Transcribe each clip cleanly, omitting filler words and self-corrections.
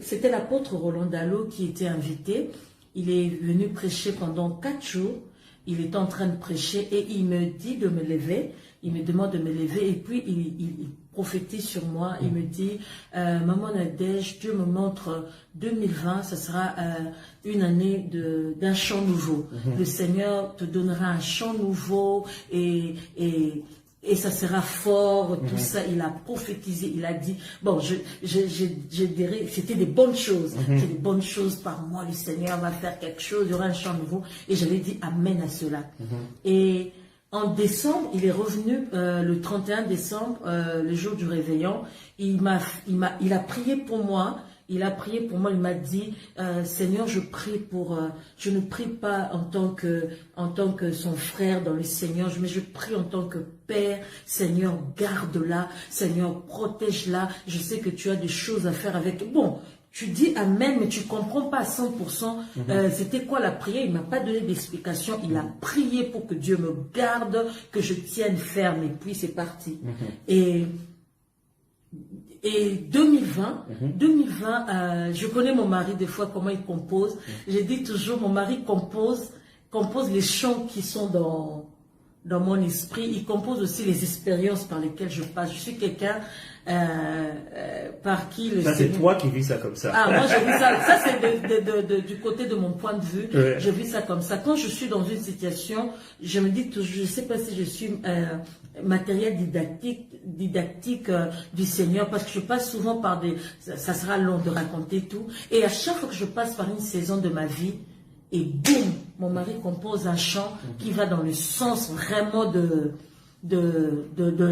C'était l'apôtre Roland Dallot qui était invité. Il est venu prêcher pendant 4 jours. Il est en train de prêcher et il me dit de me lever. Il me demande de me lever et puis il prophétise sur moi. Il me dit, Maman Nadège, Dieu me montre 2020, ce sera une année d'un chant nouveau. Le Seigneur te donnera un chant nouveau et ça sera fort, tout ça. Il a prophétisé, il a dit, bon, je dirais, c'était des bonnes choses. C'est des bonnes choses par moi, le Seigneur va faire quelque chose, il y aura un chant nouveau. Et j'avais dit amen à cela. Et en décembre, il est revenu le 31 décembre, le jour du réveillon. Il a prié pour moi. Il a prié pour moi, il m'a dit, Seigneur, je prie pour, je ne prie pas en tant que son frère dans le Seigneur, mais je prie en tant que Père. Seigneur, garde-la, Seigneur, protège-la. Je sais que tu as des choses à faire avec. Bon, tu dis amen, mais tu ne comprends pas à 100%. C'était quoi la prière? Il ne m'a pas donné d'explication. Il a prié pour que Dieu me garde, que je tienne ferme. Et puis c'est parti. Et 2020, je connais mon mari des fois, comment il compose. J'ai dit toujours, mon mari compose les chants qui sont dans mon esprit. Il compose aussi les expériences par lesquelles je passe. Je suis quelqu'un par qui le Ça, c'est toi qui vis ça comme ça. Ah, moi, je vis ça. Ça, c'est du côté de mon point de vue. Ouais. Je vis ça comme ça. Quand je suis dans une situation, je me dis toujours, je ne sais pas si je suis matériel didactique du Seigneur, parce que je passe souvent par ça sera long de raconter tout. Et à chaque fois que je passe par une saison de ma vie, et boum, mon mari compose un chant qui va dans le sens vraiment de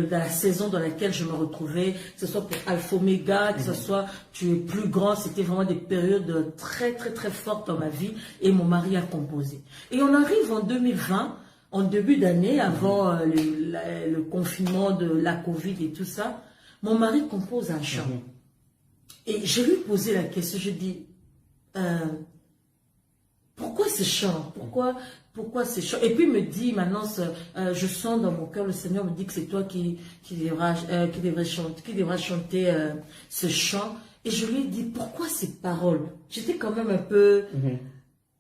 la saison dans laquelle je me retrouvais, que ce soit pour Alpha Omega, que ce soit tu es plus grand. C'était vraiment des périodes très très très fortes dans ma vie et mon mari a composé. Et on arrive en 2020, en début d'année, avant le confinement de la Covid et tout ça, mon mari compose un chant. Et je lui ai posé la question, je dis, pourquoi ce chant? Pourquoi ce chant? Et puis il me dit, maintenant, je sens dans mon cœur, le Seigneur me dit que c'est toi qui devras chanter ce chant. Et je lui ai dit, pourquoi ces paroles? J'étais quand même un peu...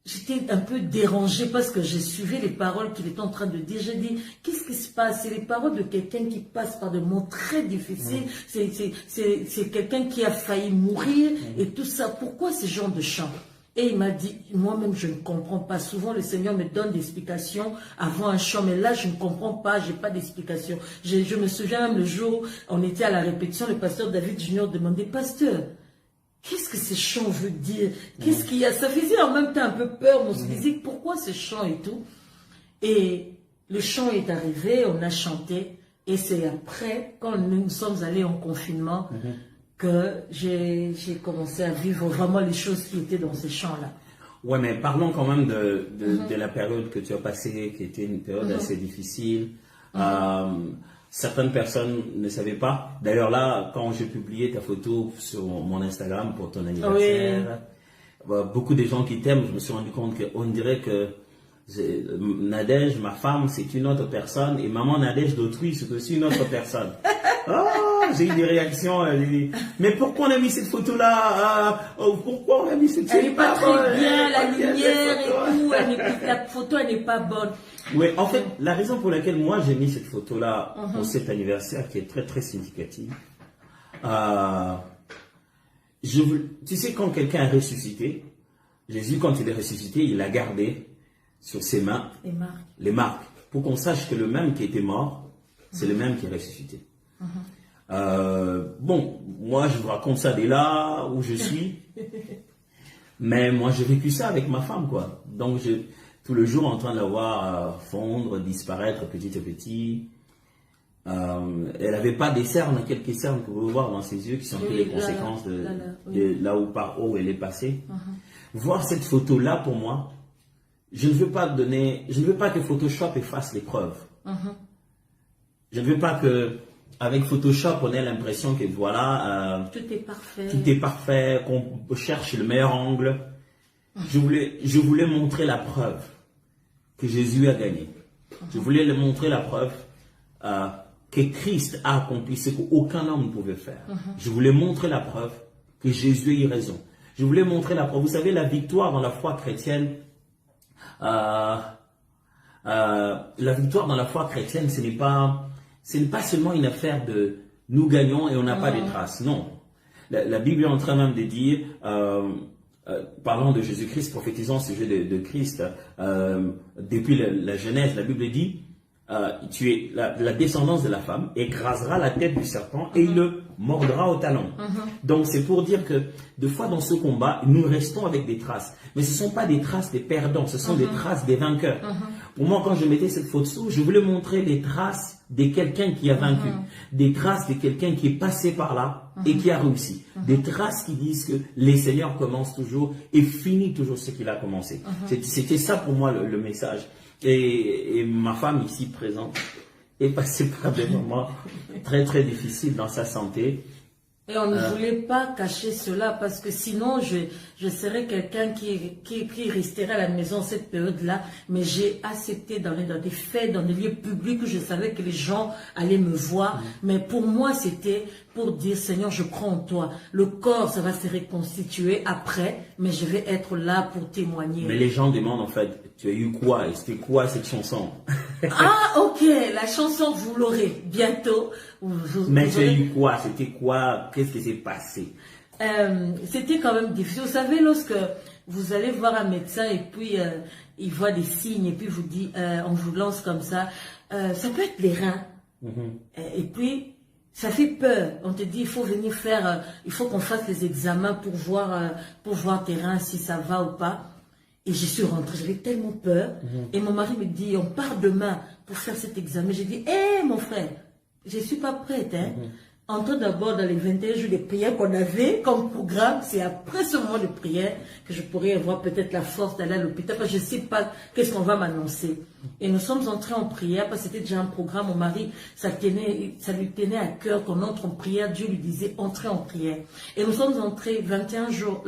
J'étais un peu dérangée parce que j'ai suivi les paroles qu'il était en train de dire. J'ai dit, qu'est-ce qui se passe? C'est les paroles de quelqu'un qui passe par des moments très difficiles. C'est quelqu'un qui a failli mourir et tout ça. Pourquoi ce genre de chant? Et il m'a dit, moi-même, je ne comprends pas. Souvent, le Seigneur me donne des explications avant un chant, mais là, je ne comprends pas, je n'ai pas d'explication. Je me souviens même le jour où on était à la répétition, le pasteur David Junior demandait, pasteur, qu'est-ce que ce chant veut dire? Qu'est-ce qu'il y a? Ça faisait en même temps un peu peur, on se disait, pourquoi ce chant et tout? Et le chant est arrivé, on a chanté, et c'est après, quand nous sommes allés en confinement, que j'ai commencé à vivre vraiment les choses qui étaient dans ces chants-là. Ouais, mais parlons quand même de la période que tu as passée, qui était une période assez difficile. Certaines personnes ne savaient pas. D'ailleurs là, quand j'ai publié ta photo sur mon Instagram pour ton anniversaire, beaucoup de gens qui t'aiment, je me suis rendu compte qu'on dirait que Nadège, ma femme, c'est une autre personne, et maman Nadège d'autrui, c'est aussi une autre personne. J'ai eu des réactions. Mais pourquoi on a mis cette photo-là? Pourquoi on a mis cette photo? Elle n'est pas très bien, la lumière et tout. La photo, elle n'est pas bonne. Oui, en fait, la raison pour laquelle moi j'ai mis cette photo-là pour cet anniversaire qui est très très significative, tu sais, quand quelqu'un est ressuscité, Jésus, quand il est ressuscité, il a gardé sur ses mains les marques pour qu'on sache que le même qui était mort, c'est le même qui est ressuscité. Bon, moi je vous raconte ça dès là où je suis, mais moi j'ai vécu ça avec ma femme, quoi. Donc tout le jour en train de la voir fondre, disparaître petit à petit. Elle n'avait pas des cernes, quelques cernes que vous pouvez voir dans ses yeux qui sont les conséquences de là où par où elle est passée. Voir cette photo là pour moi, je ne veux pas que Photoshop efface les preuves. Je ne veux pas que avec Photoshop, on ait l'impression que voilà, tout est parfait. Tout est parfait, qu'on cherche le meilleur angle. Je voulais montrer la preuve que Jésus a gagné. Je voulais montrer la preuve que Christ a accompli ce qu'aucun homme ne pouvait faire. Je voulais montrer la preuve que Jésus ait eu raison. Je voulais montrer la preuve. Vous savez, la victoire dans la foi chrétienne, la victoire dans la foi chrétienne, ce n'est pas seulement une affaire de nous gagnons et on n'a pas de traces. Non. La Bible est en train même de dire, parlant de Jésus-Christ, prophétisant au sujet de Christ, depuis la Genèse, la Bible dit, tu es la descendance de la femme écrasera la tête du serpent et il le mordra au talon. Donc c'est pour dire que des fois dans ce combat, nous restons avec des traces. Mais ce ne sont pas des traces des perdants, ce sont des traces des vainqueurs. Pour moi, quand je mettais cette photo, je voulais montrer les traces de quelqu'un qui a vaincu, des traces de quelqu'un qui est passé par là et qui a réussi, des traces qui disent que les seigneurs commencent toujours et finissent toujours ce qu'il a commencé. C'était ça pour moi le message. Et ma femme ici présente est passée par des moments très très difficiles dans sa santé. Et on ne voulait pas cacher cela parce que sinon je serais quelqu'un qui resterait à la maison cette période-là. Mais j'ai accepté d'aller dans des fêtes, dans des lieux publics où je savais que les gens allaient me voir. Mais pour moi, c'était pour dire, Seigneur, je crois en toi. Le corps, ça va se reconstituer après, mais je vais être là pour témoigner. Mais les gens demandent en fait, tu as eu quoi? Et c'était quoi cette chanson? Ah, ok, la chanson, vous l'aurez bientôt. Mais tu as eu quoi? C'était quoi? Qu'est-ce qui s'est passé? C'était quand même difficile. Vous savez, lorsque vous allez voir un médecin et puis il voit des signes et puis vous dit, on vous lance comme ça peut être les reins. Et puis, ça fait peur. On te dit, il faut venir faire, il faut qu'on fasse les examens pour voir tes reins, si ça va ou pas. Et je suis rentrée, j'avais tellement peur. Et mon mari me dit, on part demain pour faire cet examen. J'ai dit, hé mon frère, je ne suis pas prête. Hein. Entrons d'abord dans les 21 jours de prière qu'on avait comme programme. C'est après ce moment de prière que je pourrais avoir peut-être la force d'aller à l'hôpital. Parce que je ne sais pas qu'est-ce qu'on va m'annoncer. Et nous sommes entrés en prière parce que c'était déjà un programme. Mon mari, ça lui tenait à cœur qu'on entre en prière. Dieu lui disait, entrez en prière. Et nous sommes entrés 21 jours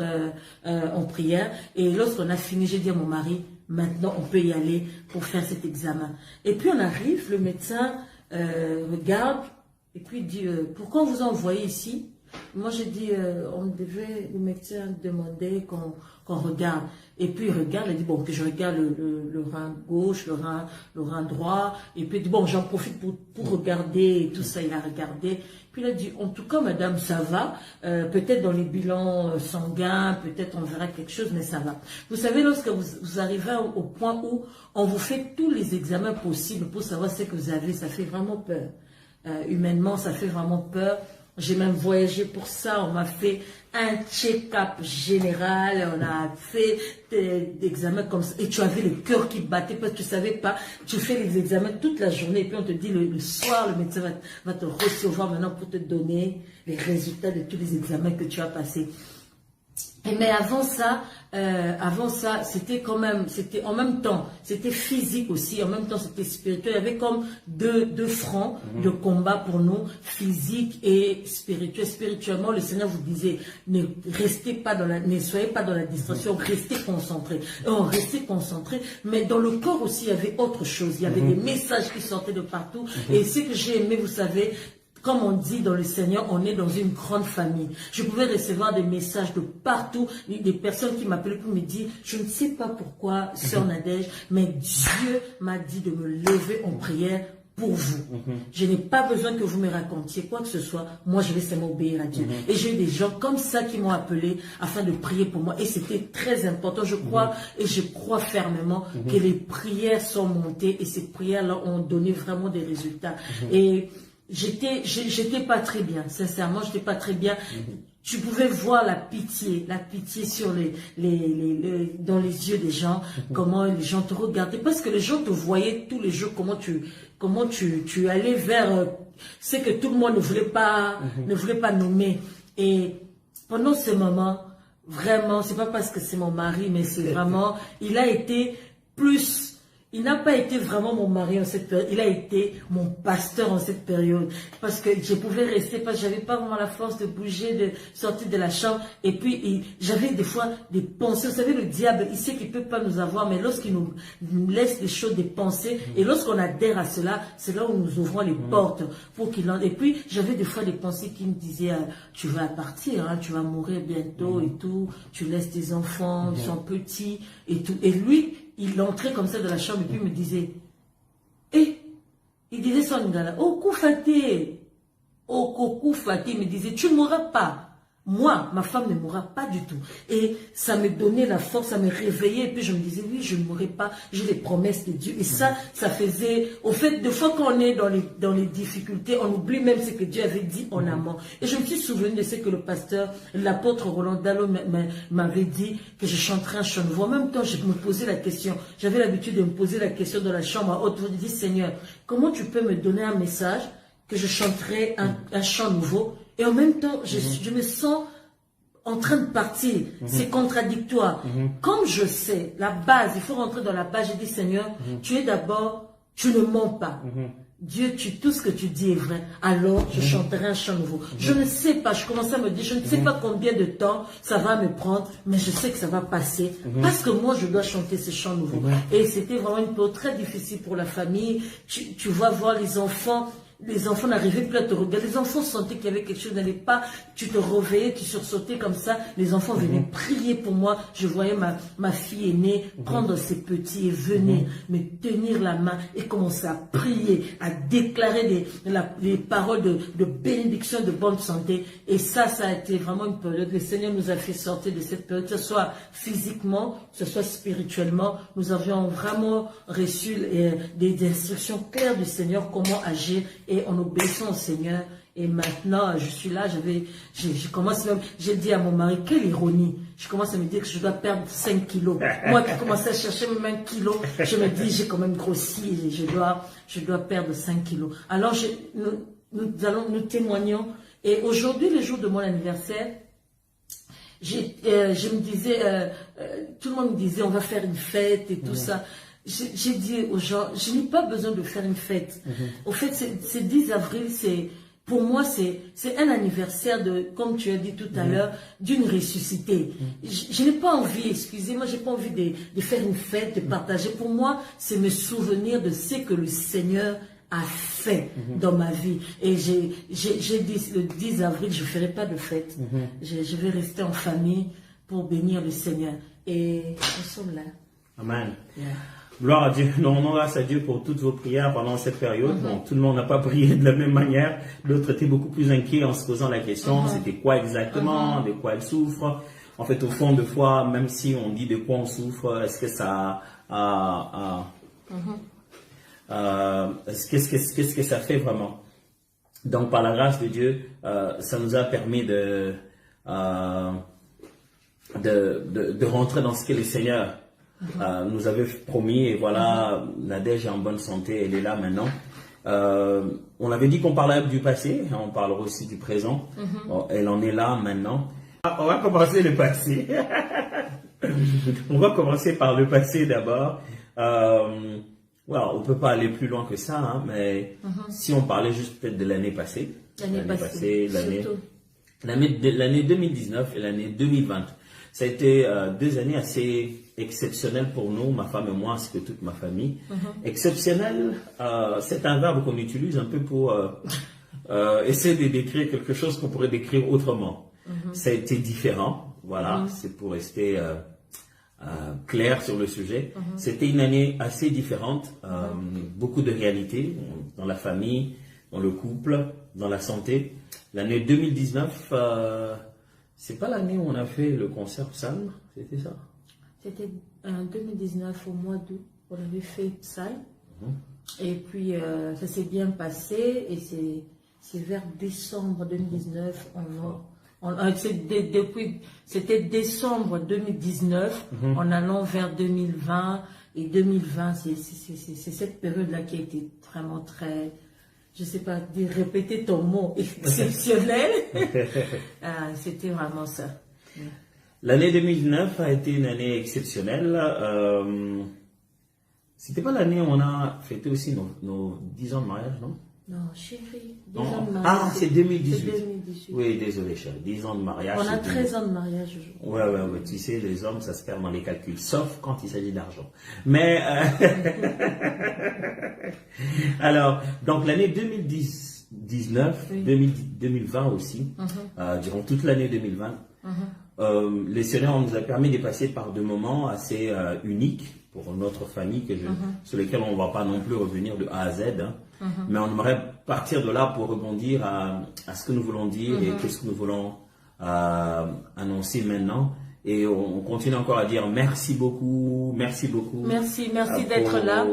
en prière. Et lorsqu'on a fini, j'ai dit à mon mari, maintenant on peut y aller pour faire cet examen. Et puis on arrive, le médecin regarde. Et puis il dit, pourquoi on vous a envoyé ici? Moi j'ai dit, le médecin demandait qu'on regarde. Et puis il regarde, il dit, bon, que je regarde le rein gauche, le rein droit. Et puis il dit, bon, j'en profite pour regarder et tout ça. Il a regardé. Puis il a dit, en tout cas, madame, ça va. Peut-être dans les bilans sanguins, peut-être on verra quelque chose, mais ça va. Vous savez, lorsque vous arrivez au point où on vous fait tous les examens possibles pour savoir ce que vous avez, ça fait vraiment peur. Humainement, ça fait vraiment peur. J'ai même voyagé pour ça. On m'a fait un check-up général. On a fait des examens comme ça. Et tu avais le cœur qui battait parce que tu ne savais pas. Tu fais les examens toute la journée. Et puis on te dit le soir, le médecin va te recevoir maintenant pour te donner les résultats de tous les examens que tu as passés. Mais avant ça, c'était quand même, c'était en même temps, c'était physique aussi, en même temps c'était spirituel. Il y avait comme deux fronts de combat pour nous, physique et spirituel. Spirituellement, le Seigneur vous disait, ne soyez pas dans la distraction, restez concentrés. Et on restait concentrés, mais dans le corps aussi, il y avait autre chose. Il y avait des messages qui sortaient de partout. Et ce que j'ai aimé, vous savez, comme on dit dans le Seigneur, on est dans une grande famille. Je pouvais recevoir des messages de partout, des personnes qui m'appelaient pour me dire, je ne sais pas pourquoi, sœur Nadège, mais Dieu m'a dit de me lever en prière pour vous. Je n'ai pas besoin que vous me racontiez quoi que ce soit. Moi, je vais seulement obéir à Dieu. Et j'ai eu des gens comme ça qui m'ont appelé afin de prier pour moi. Et c'était très important. Je crois et je crois fermement que les prières sont montées et ces prières-là ont donné vraiment des résultats. Et j'étais pas très bien, sincèrement, j'étais pas très bien. Tu pouvais voir la pitié sur dans les yeux des gens, comment les gens te regardaient, parce que les gens te voyaient tous les jours, comment tu allais vers ce que tout le monde ne voulait pas nommer. Et pendant ce moment, vraiment, c'est pas parce que c'est mon mari, mais c'est vraiment, il il n'a pas été vraiment mon mari en cette période, il a été mon pasteur en cette période. Parce que je pouvais rester, parce que j'avais pas vraiment la force de bouger, de sortir de la chambre. Et puis, j'avais des fois des pensées. Vous savez, le diable, il sait qu'il peut pas nous avoir, mais lorsqu'il nous laisse des choses, des pensées, et lorsqu'on adhère à cela, c'est là où nous ouvrons les portes pour qu'il en... Et puis, j'avais des fois des pensées qui me disaient, tu vas partir, hein, tu vas mourir bientôt et tout, tu laisses tes enfants, ils sont petits et tout. Et lui, il entrait comme ça dans la chambre et puis il me disait, il disait ça en lingala, oh Koufate, il me disait, tu ne mourras pas. Moi, ma femme ne mourra pas du tout. Et ça me donnait la force, ça me réveillait. Et puis je me disais, oui, je ne mourrai pas. J'ai les promesses de Dieu. Et ça faisait... Au fait, des fois qu'on est dans les difficultés, on oublie même ce que Dieu avait dit en amont. Et je me suis souvenu de ce que le pasteur, l'apôtre Roland Dallot m'avait dit, que je chanterais un chant nouveau. En même temps, je me posais la question. J'avais l'habitude de me poser la question dans la chambre à haute voix. Je dis, Seigneur, comment tu peux me donner un message que je chanterai un chant nouveau? Et en même temps, je me sens en train de partir. C'est contradictoire. Comme je sais, la base, il faut rentrer dans la base. J'ai dit, Seigneur, tu es d'abord, tu ne mens pas. Dieu, tout ce que tu dis est vrai. Alors, je chanterai un chant nouveau. Je ne sais pas, je commençais à me dire, je ne sais pas combien de temps ça va me prendre, mais je sais que ça va passer. Parce que moi, je dois chanter ce chant nouveau. Et c'était vraiment une période très difficile pour la famille. Tu vas voir les enfants. Les enfants n'arrivaient plus à te regarder. Les enfants sentaient qu'il y avait quelque chose n'allait pas. Tu te réveillais, tu sursautais comme ça. Les enfants venaient prier pour moi. Je voyais ma fille aînée prendre ses petits et venir me tenir la main et commencer à prier, à déclarer les paroles de bénédiction, de bonne santé. Et ça a été vraiment une période. Le Seigneur nous a fait sortir de cette période, que ce soit physiquement, que ce soit spirituellement. Nous avions vraiment reçu des instructions claires du Seigneur, comment agir. Et en obéissant au Seigneur, et maintenant, je suis là, je commence même, j'ai dit à mon mari, quelle ironie, je commence à me dire que je dois perdre 5 kilos. Moi qui commençais à chercher même 1 kilo, je me dis, j'ai quand même grossi, je dois perdre 5 kilos. Alors, nous témoignons, et aujourd'hui, le jour de mon anniversaire, je me disais, tout le monde me disait, on va faire une fête et tout ça. J'ai dit aux gens, je n'ai pas besoin de faire une fête. Au fait, c'est 10 avril, pour moi, c'est un anniversaire comme tu as dit tout à l'heure, d'une ressuscité. Je n'ai pas envie, excusez-moi, j'ai pas envie de faire une fête, de partager. Pour moi, c'est me souvenir de ce que le Seigneur a fait dans ma vie. Et j'ai dit, le 10 avril, je ne ferai pas de fête. Je vais rester en famille pour bénir le Seigneur. Et nous sommes là. Amen. Yeah. Gloire à Dieu. Nous rendons grâce à Dieu pour toutes vos prières pendant cette période. Bon, tout le monde n'a pas prié de la même manière. D'autres étaient beaucoup plus inquiets en se posant la question, c'était quoi exactement, de quoi elle souffre. En fait, au fond de foi, même si on dit de quoi on souffre, est-ce que ça qu'est-ce que ça fait vraiment? Donc, par la grâce de Dieu, ça nous a permis de rentrer dans ce que le Seigneur nous avait promis. Et voilà, Nadège est en bonne santé, elle est là maintenant. On avait dit qu'on parlait du passé, on parlera aussi du présent. Bon, elle en est là maintenant. On va commencer le passé. On va commencer par le passé d'abord. Well, on ne peut pas aller plus loin que ça, hein, mais si on parlait juste peut-être de l'année passée. L'année passée, l'année 2019 et l'année 2020. Ça a été 2 années assez exceptionnelles pour nous, ma femme et moi, ainsi que toute ma famille. Exceptionnel, c'est un verbe qu'on utilise un peu pour essayer de décrire quelque chose qu'on pourrait décrire autrement. Ça a été différent, voilà, c'est pour rester clair sur le sujet. C'était une année assez différente, beaucoup de réalités dans la famille, dans le couple, dans la santé. L'année 2019, c'est pas l'année où on a fait le concert Psalm, c'était ça? C'était en 2019, au mois d'août, on avait fait Psalm. Et puis, ça s'est bien passé. Et c'est vers décembre 2019, c'était décembre 2019, en allant vers 2020. Et 2020, c'est cette période-là qui a été vraiment très... Je ne sais pas, répéter ton mot exceptionnel. C'était vraiment ça. L'année 2009 a été une année exceptionnelle. C'était pas l'année où on a fêté aussi nos 10 ans de mariage, non? Non, chérie, 10 Non. ans de mariage. Ah, c'est 2018. C'est 2018. Oui, désolé, chérie. 10 ans de mariage. On a c'est 13 ans de mariage aujourd'hui. Ouais. Tu sais, les hommes, ça se perd dans les calculs, sauf quand il s'agit d'argent. Mais, alors, donc l'année 2019, Oui. 2020 aussi, durant toute l'année 2020, le Seigneur nous a permis de passer par des moments assez uniques pour notre famille, sur lesquels on ne va pas non plus revenir de A à Z, hein. Mais on aimerait partir de là pour rebondir à ce que nous voulons dire et qu'est-ce que nous voulons annoncer maintenant. Et on continue encore à dire merci beaucoup. Merci pour d'être là.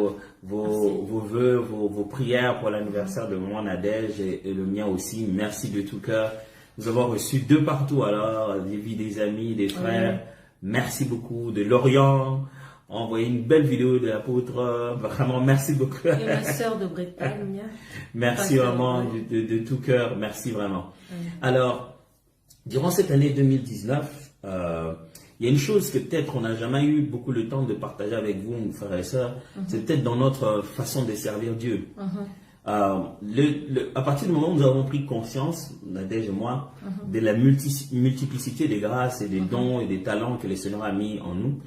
Vos vœux, vos prières pour l'anniversaire de maman Nadège et le mien aussi. Merci de tout cœur. Nous avons reçu de partout, alors, des amis, des frères. Merci beaucoup. De Lorient, envoyé une belle vidéo de l'apôtre. Vraiment, merci beaucoup. Et ma sœur de Bretagne. Merci vraiment de tout cœur. Merci vraiment. Alors, durant cette année 2019, il y a une chose que peut-être on n'a jamais eu beaucoup le temps de partager avec vous, frères et sœurs, c'est peut-être dans notre façon de servir Dieu. À partir du moment où nous avons pris conscience, Nadège et moi, de la multiplicité des grâces et des dons et des talents que le Seigneur a mis en nous,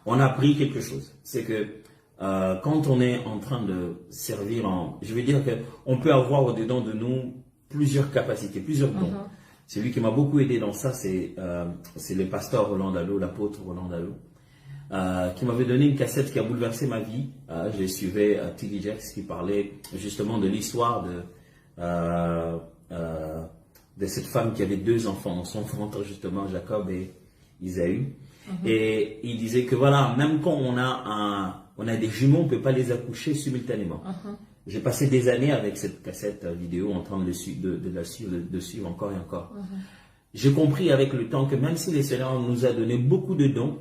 on a appris quelque chose. C'est que quand on est en train de servir, je veux dire qu'on peut avoir au-dedans de nous plusieurs capacités, plusieurs dons. Celui qui m'a beaucoup aidé dans ça, c'est le pasteur Roland Dallot, l'apôtre Roland Dallot, qui m'avait donné une cassette qui a bouleversé ma vie. Je suivais T.D. Jakes qui parlait justement de l'histoire de cette femme qui avait 2 enfants, son ventre justement, Jacob et Isaü. Et il disait que voilà, même quand on a des jumeaux, on ne peut pas les accoucher simultanément. J'ai passé des années avec cette cassette vidéo en train de suivre encore et encore. J'ai compris avec le temps que même si le Seigneur nous a donné beaucoup de dons,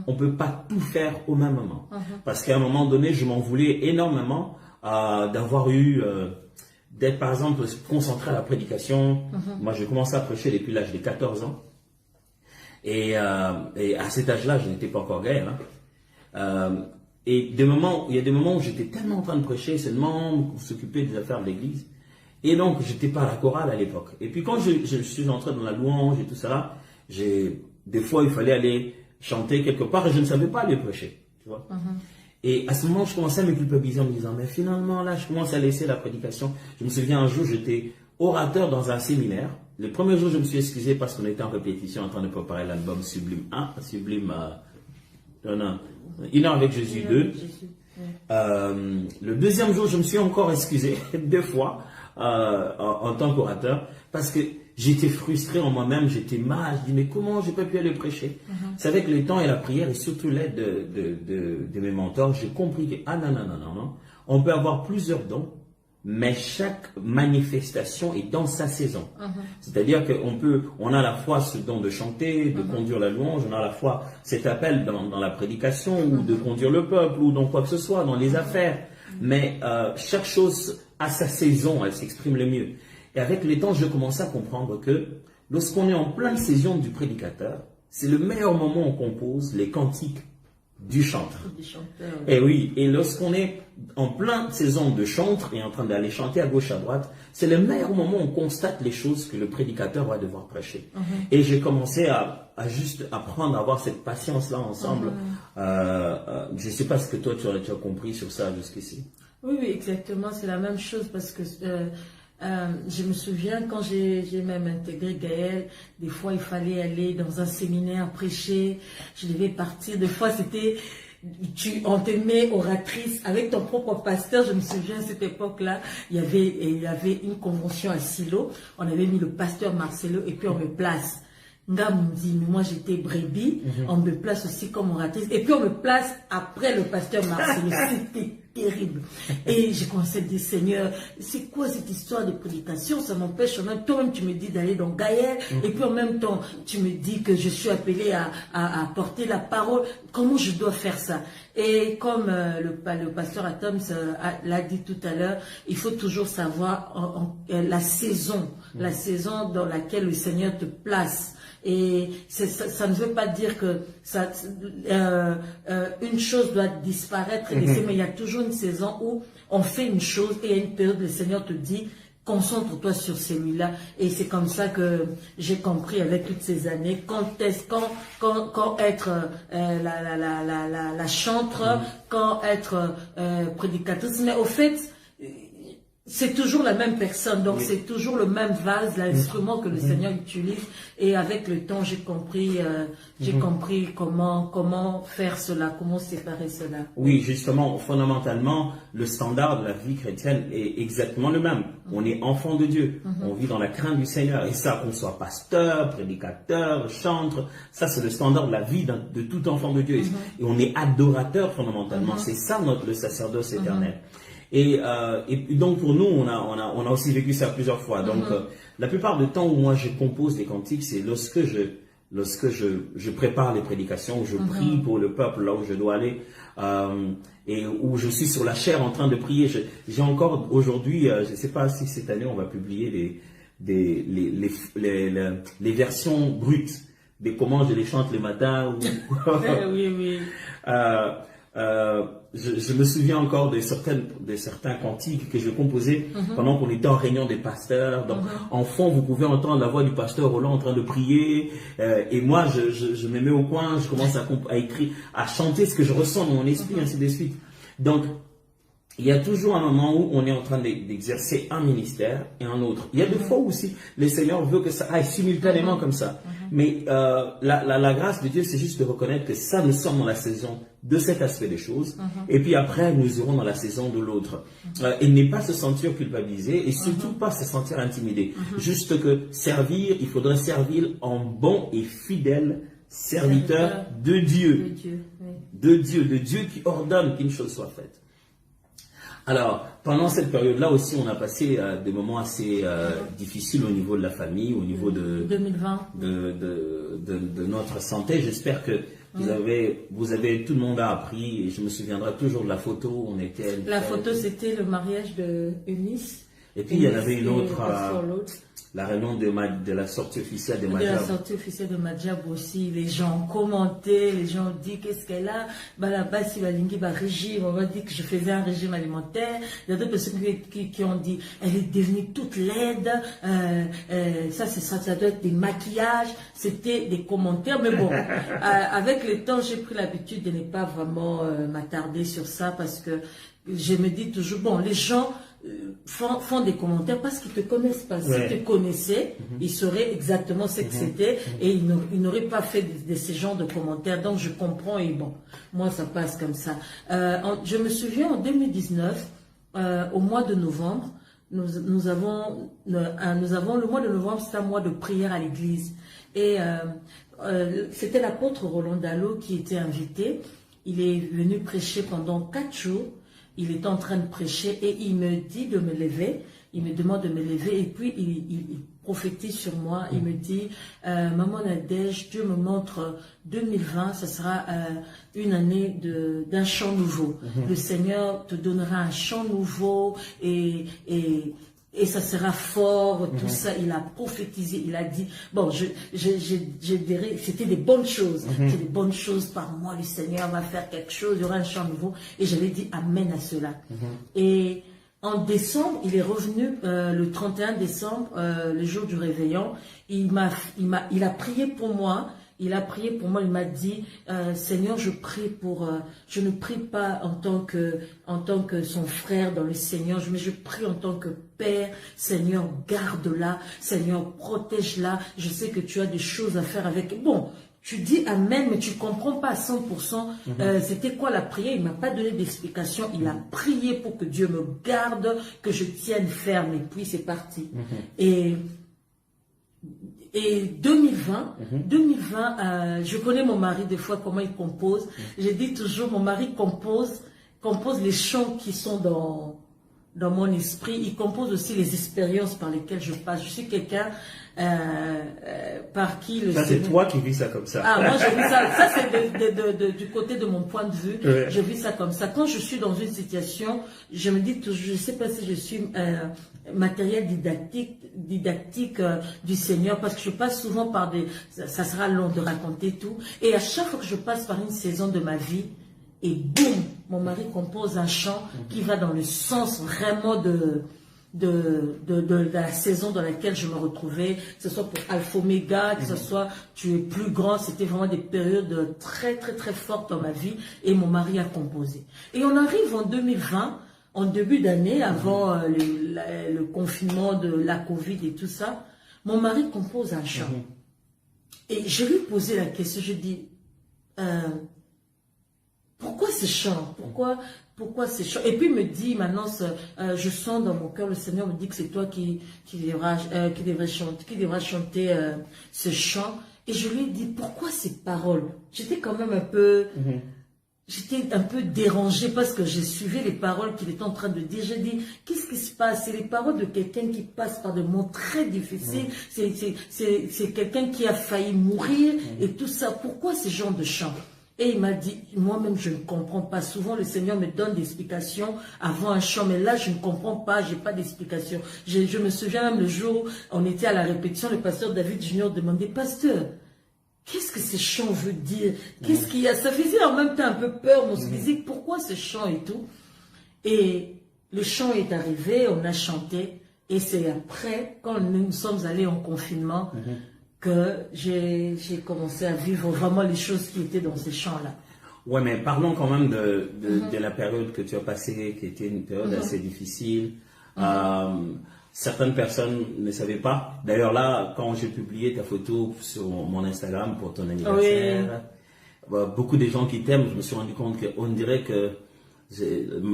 on ne peut pas tout faire au même moment. Parce qu'à un moment donné, je m'en voulais énormément d'avoir d'être par exemple concentré à la prédication. Moi, j'ai commencé à prêcher depuis l'âge de 14 ans. Et à cet âge-là, je n'étais pas encore gay. Et il y a des moments où j'étais tellement en train de prêcher, seulement s'occuper des affaires de l'église. Et donc, j'étais pas à la chorale à l'époque. Et puis, quand je suis entré dans la louange et tout ça, des fois, il fallait aller chanter quelque part et je ne savais pas aller prêcher. Tu vois. Et à ce moment, je commençais à me culpabiliser en me disant, mais finalement, là, je commence à laisser la prédication. Je me souviens, un jour, j'étais orateur dans un séminaire. Le premier jour, je me suis excusé parce qu'on était en répétition en train de préparer l'album Sublime 1, Une heure avec Jésus 2. Le deuxième jour, je me suis encore excusé 2 fois en tant qu'orateur parce que j'étais frustré en moi-même, j'étais mal. Je dis mais comment j'ai pas pu aller prêcher? C'est avec le temps et la prière et surtout l'aide de mes mentors, j'ai compris que non. On peut avoir plusieurs dons, mais chaque manifestation est dans sa saison. C'est-à-dire qu'on a à la fois ce don de chanter, de conduire la louange, on a à la fois cet appel dans la prédication, ou de conduire le peuple, ou dans quoi que ce soit, dans les affaires. Mais chaque chose a sa saison, elle s'exprime le mieux. Et avec le temps, je commençais à comprendre que lorsqu'on est en pleine saison du prédicateur, c'est le meilleur moment où on compose les cantiques du chantre. Et oui, et lorsqu'on est en pleine saison de chantre et en train d'aller chanter à gauche, à droite, c'est le meilleur moment où on constate les choses que le prédicateur va devoir prêcher. Et j'ai commencé à juste apprendre à avoir cette patience-là ensemble. Je ne sais pas ce que toi tu as compris sur ça jusqu'ici. Oui, exactement, c'est la même chose parce que je me souviens quand j'ai même intégré Gaël, des fois il fallait aller dans un séminaire prêcher, je devais partir, des fois c'était, on te met oratrice avec ton propre pasteur. Je me souviens à cette époque-là, il y avait une convention à Silo, on avait mis le pasteur Marcelo et puis on me place. Nga me dit, mais moi j'étais brebis, on me place aussi comme oratrice, et puis on me place après le pasteur Marcelo. C'était terrible. Et j'ai commencé à dire, Seigneur, c'est quoi cette histoire de prédication? Ça m'empêche. En même temps, tu me dis d'aller dans Gaël, et puis en même temps, tu me dis que je suis appelée à porter la parole. Comment je dois faire ça? Et comme le pasteur Atoms l'a dit tout à l'heure, il faut toujours savoir la saison dans laquelle le Seigneur te place. Et ça ne veut pas dire que une chose doit disparaître et laisser, mais il y a toujours une saison où on fait une chose et il y a une période où le Seigneur te dit, concentre-toi sur celui-là. Et c'est comme ça que j'ai compris avec toutes ces années, quand être la chantre, quand être prédicatrice. Mais au fait, c'est toujours la même personne, donc c'est toujours le même vase, l'instrument que le Seigneur utilise. Et avec le temps, j'ai compris, comment faire cela, comment séparer cela. Oui, justement, fondamentalement, le standard de la vie chrétienne est exactement le même. On est enfant de Dieu, on vit dans la crainte du Seigneur. Et ça, qu'on soit pasteur, prédicateur, chantre, ça c'est le standard de la vie de tout enfant de Dieu. Et on est adorateur fondamentalement. C'est ça le sacerdoce éternel. Et donc pour nous, on a aussi vécu ça plusieurs fois. Donc la plupart du temps où moi je compose des cantiques, c'est lorsque je prépare les prédications, où je prie pour le peuple là où je dois aller, et où je suis sur la chair en train de prier. J'ai encore aujourd'hui, je ne sais pas si cette année on va publier les versions brutes de comment je les chante le matin. Oui. Je me souviens encore de certains cantiques que je composais pendant qu'on était en réunion des pasteurs. Donc, en fond, vous pouvez entendre la voix du pasteur Roland en train de prier. Et moi, je me mets au coin, je commence à écrire, à chanter ce que je ressens dans mon esprit, ainsi de suite. Donc, il y a toujours un moment où on est en train d'exercer un ministère et un autre. Il y a des fois aussi, le Seigneur veut que ça aille simultanément comme ça. Mais la grâce de Dieu, c'est juste de reconnaître que ça, nous sommes dans la saison de cet aspect des choses. Et puis après, nous irons dans la saison de l'autre. Et ne pas se sentir culpabilisé et surtout pas se sentir intimidé. Juste que servir, il faudrait servir en bon et fidèle serviteur de Dieu. De Dieu qui ordonne qu'une chose soit faite. Alors, pendant cette période-là aussi, on a passé des moments assez difficiles au niveau de la famille, au niveau de 2020, de notre santé. J'espère que vous avez, tout le monde a appris, et je me souviendrai toujours de la photo où on était. La photo, c'était le mariage de Eunice. Et puis, il y en avait une autre, la réunion de la sortie officielle de Madjab. De la sortie officielle de Madjab aussi, les gens ont commenté, les gens ont dit qu'est-ce qu'elle a. Bah là-bas, si la lingue va régime, on va dire que je faisais un régime alimentaire. Il y a d'autres personnes qui ont dit elle est devenue toute laide. Ça doit être des maquillages. C'était des commentaires, mais bon, avec le temps, j'ai pris l'habitude de ne pas vraiment m'attarder sur ça parce que je me dis toujours bon, les gens font des commentaires parce qu'ils ne te connaissent pas. S'ils te connaissaient, ils sauraient exactement ce que c'était et ils n'auraient pas fait de ce genre de commentaires. Donc je comprends et bon, moi ça passe comme ça. Je me souviens en 2019, au mois de novembre, nous avons le mois de novembre, c'est un mois de prière à l'église. Et c'était l'apôtre Roland Dallot qui était invité. Il est venu prêcher pendant 4 jours. Il est en train de prêcher et il me dit de me lever. Il me demande de me lever et puis il prophétise sur moi. Il me dit, Maman Nadège, Dieu me montre 2020, ce sera une année d'un chant nouveau. Le Seigneur te donnera un chant nouveau et ça sera fort, tout ça. Il a prophétisé, il a dit, bon, c'était des bonnes choses. C'est des bonnes choses par moi, le Seigneur va faire quelque chose, il y aura un chant nouveau. Et j'avais dit amen à cela. Et en décembre, il est revenu le 31 décembre, le jour du réveillon. Il a prié pour moi. Il a prié pour moi, il m'a dit, Seigneur, je ne prie pas en tant que son frère dans le Seigneur, mais je prie en tant que Père. Seigneur, garde-la, Seigneur, protège-la. Je sais que tu as des choses à faire avec. Bon, tu dis amen, mais tu ne comprends pas à 100%. C'était quoi la prière? Il ne m'a pas donné d'explication. Il a prié pour que Dieu me garde, que je tienne ferme. Et puis c'est parti. Et 2020, je connais mon mari des fois comment il compose. Je dis toujours, mon mari compose les chants qui sont dans mon esprit, il compose aussi les expériences par lesquelles je passe. Je suis quelqu'un par qui le Ça, c'est toi qui vis ça comme ça. Ah, moi, je vis ça. Ça, c'est du côté de mon point de vue. Ouais. Je vis ça comme ça. Quand je suis dans une situation, je me dis toujours, je ne sais pas si je suis matériel didactique du Seigneur, parce que je passe souvent par des... Ça sera long de raconter tout. Et à chaque fois que je passe par une saison de ma vie, et boum, mon mari compose un chant qui va dans le sens vraiment de la saison dans laquelle je me retrouvais, que ce soit pour Alpha Omega, que ce soit Tu es plus grand. C'était vraiment des périodes très très très fortes dans ma vie, et mon mari a composé. Et on arrive en 2020, en début d'année, avant le confinement de la Covid et tout ça. Mon mari compose un chant. Et je lui ai posé la question, je dis pourquoi ce chant? Pourquoi ce chant? Et puis il me dit maintenant, je sens dans mon cœur, le Seigneur me dit que c'est toi qui devras chanter ce chant. Et je lui ai dit, pourquoi ces paroles? J'étais quand même un peu... J'étais un peu dérangée parce que j'ai suivi les paroles qu'il était en train de dire. J'ai dit, qu'est-ce qui se passe? C'est les paroles de quelqu'un qui passe par des moments très difficiles. C'est quelqu'un qui a failli mourir et tout ça. Pourquoi ce genre de chant? Et il m'a dit, moi-même je ne comprends pas. Souvent le Seigneur me donne des explications avant un chant, mais là je ne comprends pas, j'ai pas d'explication. Je me souviens même le jour où on était à la répétition, le pasteur David Junior demandait, pasteur, qu'est-ce que ce chant veut dire? Qu'est-ce qu'il y a? Ça faisait en même temps un peu peur, on se disait, pourquoi ce chant et tout? Et le chant est arrivé, on a chanté, et c'est après, quand nous sommes allés en confinement, que j'ai commencé à vivre vraiment les choses qui étaient dans ces chants-là. Ouais, mais parlons quand même de la période que tu as passée, qui était une période assez difficile. Certaines personnes ne savaient pas. D'ailleurs là, quand j'ai publié ta photo sur mon Instagram pour ton anniversaire, beaucoup de gens qui t'aiment, je me suis rendu compte qu'on dirait que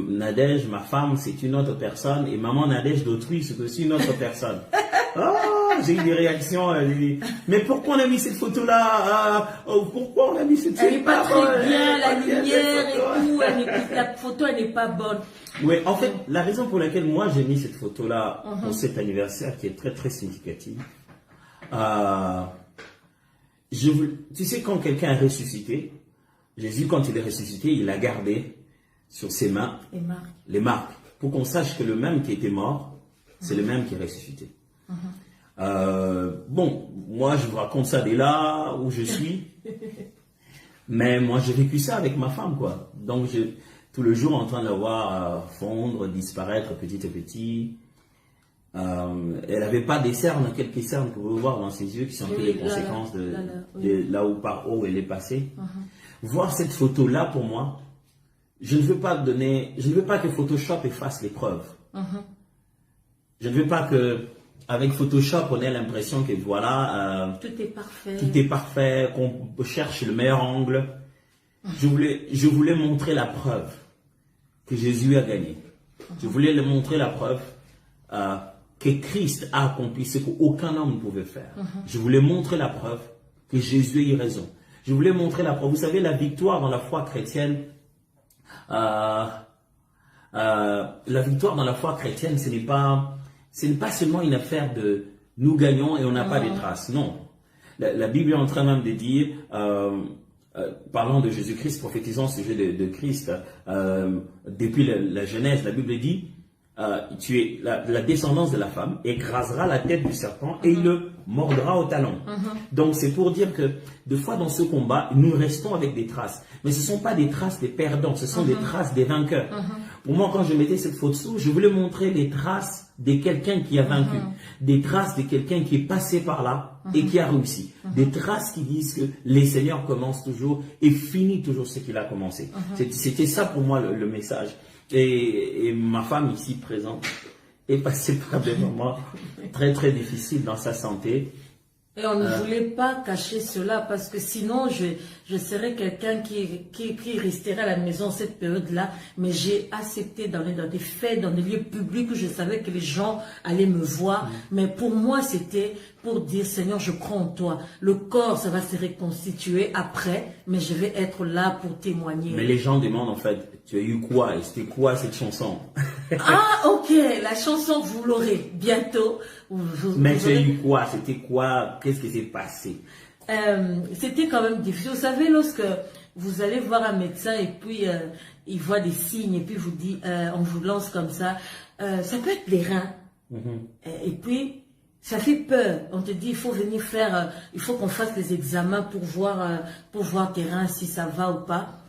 Nadège, ma femme, c'est une autre personne, et maman Nadège d'autrui, c'est aussi une autre personne. J'ai eu des réactions, mais pourquoi on a mis cette photo-là? Pourquoi on a mis cette photo-là? Elle n'est pas très bien, la lumière et tout, la photo elle n'est pas bonne. Oui, en fait, la raison pour laquelle moi j'ai mis cette photo-là pour cet anniversaire qui est très très significative, tu sais, quand quelqu'un est ressuscité, Jésus, quand il est ressuscité, il a gardé sur ses mains les marques, pour qu'on sache que le même qui était mort, c'est le même qui est ressuscité. Bon, moi je vous raconte ça dès là où je suis, mais moi j'ai vécu ça avec ma femme, quoi. Donc tout le jour en train de la voir fondre, disparaître petit à petit. Elle n'avait pas des cernes, quelques cernes que vous pouvez voir dans ses yeux qui sont un peu les conséquences de là où par où elle est passée. Voir cette photo là, pour moi, je ne veux pas que Photoshop efface les preuves. Je ne veux pas que avec Photoshop on ait l'impression que voilà, tout est parfait, qu'on cherche le meilleur angle. Je voulais montrer la preuve que Jésus a gagné. Je voulais montrer la preuve que Christ a accompli ce qu'aucun homme ne pouvait faire. Je voulais montrer la preuve que Jésus a eu raison. Je voulais montrer la preuve. Vous savez, la victoire dans la foi chrétienne, la victoire dans la foi chrétienne, ce n'est pas seulement une affaire de nous gagnons et on n'a pas de traces. Non. La Bible est en train même de dire, parlant de Jésus-Christ, prophétisant au sujet de Christ, depuis la Genèse, la Bible dit, tu es la descendance de la femme écrasera la tête du serpent et il le mordra au talon. Donc c'est pour dire que des fois dans ce combat, nous restons avec des traces. Mais ce ne sont pas des traces des perdants, ce sont des traces des vainqueurs. Pour moi, quand je mettais cette photo, je voulais montrer les traces de quelqu'un qui a vaincu, des traces de quelqu'un qui est passé par là et qui a réussi, des traces qui disent que les seigneurs commencent toujours et finissent toujours ce qu'il a commencé. C'était ça pour moi le message. Et ma femme ici présente est passée par des moments très très difficiles dans sa santé. Et on ne voulait pas cacher cela parce que sinon je serais quelqu'un qui resterait à la maison cette période-là. Mais j'ai accepté d'aller dans des fêtes, dans des lieux publics où je savais que les gens allaient me voir. Mais pour moi, c'était pour dire, Seigneur, je crois en toi. Le corps, ça va se reconstituer après, mais je vais être là pour témoigner. Mais les gens demandent en fait, tu as eu quoi et c'était quoi cette chanson? Ah, ok, la chanson, vous l'aurez bientôt. Mais tu as eu quoi? C'était quoi? Qu'est-ce qui s'est passé? C'était quand même difficile. Vous savez, lorsque vous allez voir un médecin et puis il voit des signes et puis vous dit, on vous lance comme ça peut être les reins. Et puis, ça fait peur. On te dit, il faut venir faire, il faut qu'on fasse des examens pour voir tes reins, si ça va ou pas.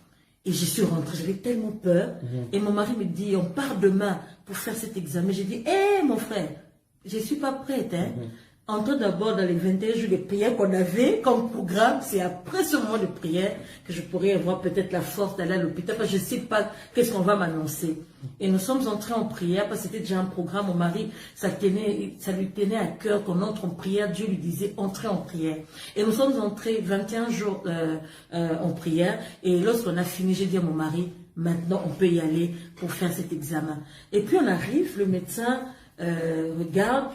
Et je suis rentrée, j'avais tellement peur. Et mon mari me dit, on part demain pour faire cet examen. J'ai dit, hé mon frère, je ne suis pas prête. Hein. Entrons d'abord dans les 21 jours de prière qu'on avait comme programme. C'est après ce moment de prière que je pourrais avoir peut-être la force d'aller à l'hôpital. Parce que je ne sais pas qu'est-ce qu'on va m'annoncer. Et nous sommes entrés en prière parce que c'était déjà un programme. Mon mari, ça lui tenait à cœur qu'on entre en prière. Dieu lui disait, entrez en prière. Et nous sommes entrés 21 jours en prière. Et lorsqu'on a fini, j'ai dit à mon mari, maintenant on peut y aller pour faire cet examen. Et puis on arrive, le médecin regarde.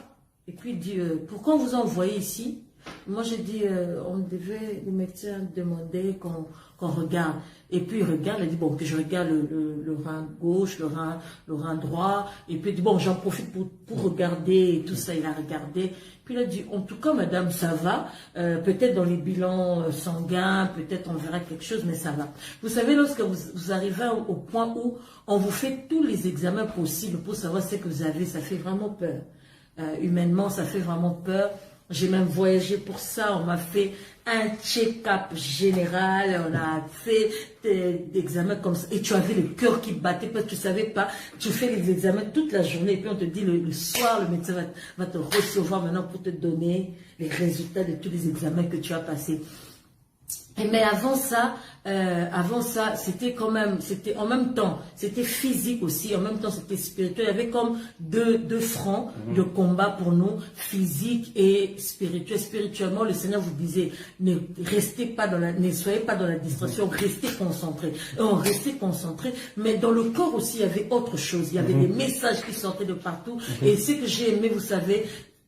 Et puis il dit, pourquoi on vous a envoyé ici? Moi j'ai dit, le médecin demandait qu'on regarde. Et puis il regarde, il dit, bon, que je regarde le rein gauche, le rein droit. Et puis il dit, bon, j'en profite pour regarder et tout ça. Il a regardé. Puis il a dit, en tout cas, madame, ça va. Peut-être dans les bilans sanguins, peut-être on verra quelque chose, mais ça va. Vous savez, lorsque vous arrivez au point où on vous fait tous les examens possibles pour savoir ce que vous avez, ça fait vraiment peur. Humainement, ça fait vraiment peur. J'ai même voyagé pour ça. On m'a fait un check-up général. On a fait des examens comme ça. Et tu avais le cœur qui battait parce que tu ne savais pas. Tu fais les examens toute la journée. Et puis on te dit le soir, le médecin va te recevoir maintenant pour te donner les résultats de tous les examens que tu as passés. Mais avant ça, c'était quand même, c'était en même temps, c'était physique aussi, en même temps c'était spirituel. Il y avait comme deux fronts de combat pour nous, physique et spirituel. Spirituellement, le Seigneur vous disait, ne soyez pas dans la distraction, restez concentrés. Et on restait concentrés, mais dans le corps aussi, il y avait autre chose. Il y avait des messages qui sortaient de partout. Et ce que j'ai aimé, vous savez,